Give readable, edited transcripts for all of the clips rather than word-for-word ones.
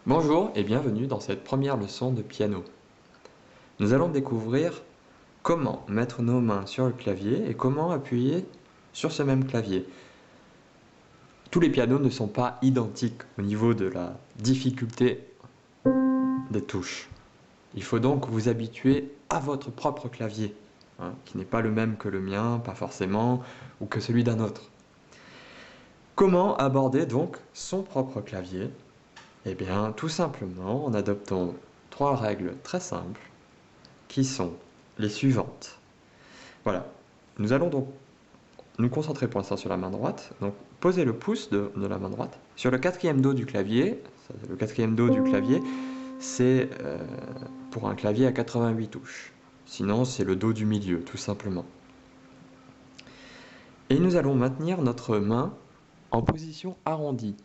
Bonjour et bienvenue dans cette première leçon de piano. Nous allons découvrir comment mettre nos mains sur le clavier et comment appuyer sur ce même clavier. Tous les pianos ne sont pas identiques au niveau de la difficulté des touches. Il faut donc vous habituer à votre propre clavier, qui n'est pas le même que le mien, pas forcément, ou que celui d'un autre. Comment aborder donc son propre clavier ? Eh bien, tout simplement en adoptant 3 règles très simples qui sont les suivantes. Voilà, nous allons donc nous concentrer pour l'instant sur la main droite. Donc, posez le pouce de la main droite sur le 4e do du clavier. Le 4e do du clavier, c'est pour un clavier à 88 touches. Sinon, c'est le do du milieu, tout simplement. Et nous allons maintenir notre main en position arrondie.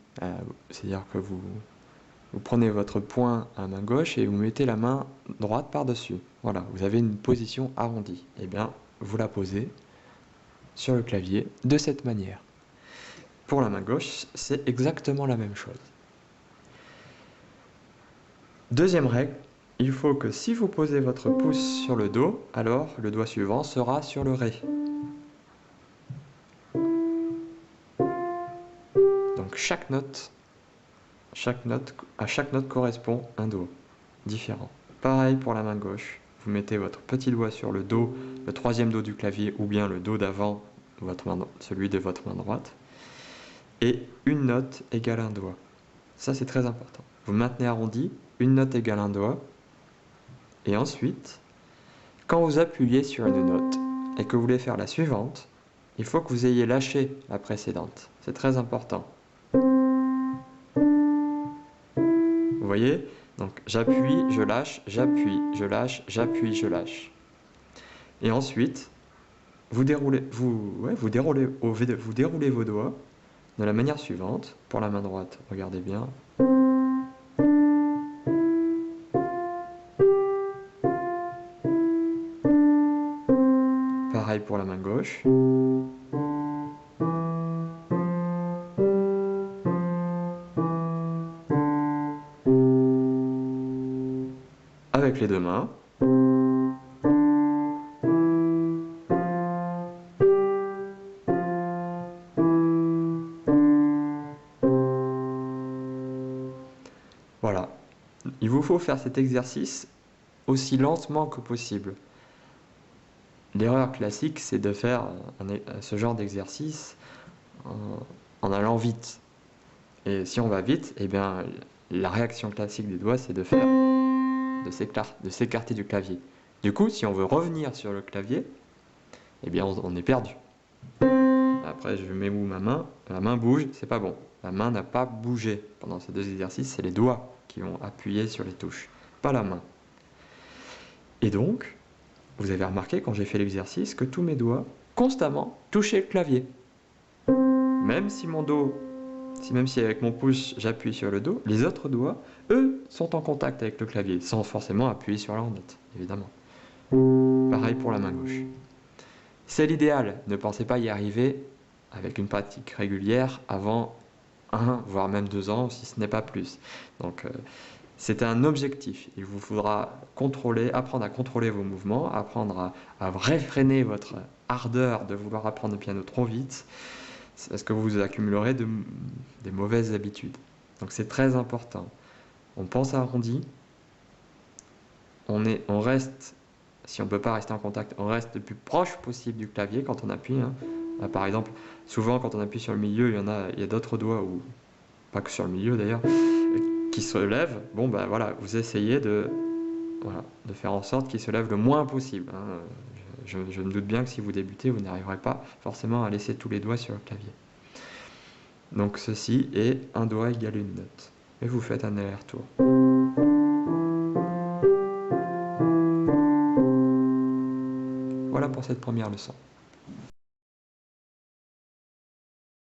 C'est-à-dire que vous prenez votre poing à main gauche et vous mettez la main droite par-dessus. Voilà, vous avez une position arrondie. Eh bien, vous la posez sur le clavier de cette manière. Pour la main gauche, c'est exactement la même chose. Deuxième règle, il faut que si vous posez votre pouce sur le do, alors le doigt suivant sera sur le ré. Donc à chaque note correspond un do différent. Pareil pour la main gauche, vous mettez votre petit doigt sur le do, le 3e do du clavier ou bien le do d'avant, celui de votre main droite, et une note égale un doigt. Ça c'est très important. Vous maintenez arrondi, une note égale un doigt, et ensuite, quand vous appuyez sur une note et que vous voulez faire la suivante, il faut que vous ayez lâché la précédente. C'est très important. Vous voyez ? Donc j'appuie, je lâche, j'appuie, je lâche, j'appuie, je lâche. Et ensuite, vous déroulez vos doigts de la manière suivante. Pour la main droite, regardez bien. Pareil pour la main gauche. Avec les deux mains. Voilà. Il vous faut faire cet exercice aussi lentement que possible. L'erreur classique, c'est de faire ce genre d'exercice en allant vite. Et si on va vite, eh bien, la réaction classique des doigts, c'est de s'écarter du clavier. Du coup, si on veut revenir sur le clavier, eh bien, on est perdu. Après, je mets où ma main bouge, c'est pas bon. La main n'a pas bougé pendant ces deux exercices, c'est les doigts qui vont appuyer sur les touches, pas la main. Et donc, vous avez remarqué quand j'ai fait l'exercice que tous mes doigts, constamment, touchaient le clavier. Même si avec mon pouce j'appuie sur le do, les autres doigts, eux, sont en contact avec le clavier, sans forcément appuyer sur la note, évidemment. Pareil pour la main gauche. C'est l'idéal, ne pensez pas y arriver avec une pratique régulière avant 1, voire même 2 ans, si ce n'est pas plus. Donc, c'est un objectif. Il vous faudra apprendre à contrôler vos mouvements, apprendre à réfréner votre ardeur de vouloir apprendre le piano trop vite, parce que vous accumulerez des mauvaises habitudes. Donc c'est très important. On pense arrondi, on reste, si on ne peut pas rester en contact, on reste le plus proche possible du clavier quand on appuie. Là, par exemple, souvent quand on appuie sur le milieu, il y a d'autres doigts, ou pas que sur le milieu d'ailleurs, qui se lèvent. Bon ben voilà, vous essayez de faire en sorte qu'ils se lèvent le moins possible. Je me doute bien que si vous débutez, vous n'arriverez pas forcément à laisser tous les doigts sur le clavier. Donc ceci est un doigt égale une note. Et vous faites un aller-retour. Voilà pour cette première leçon.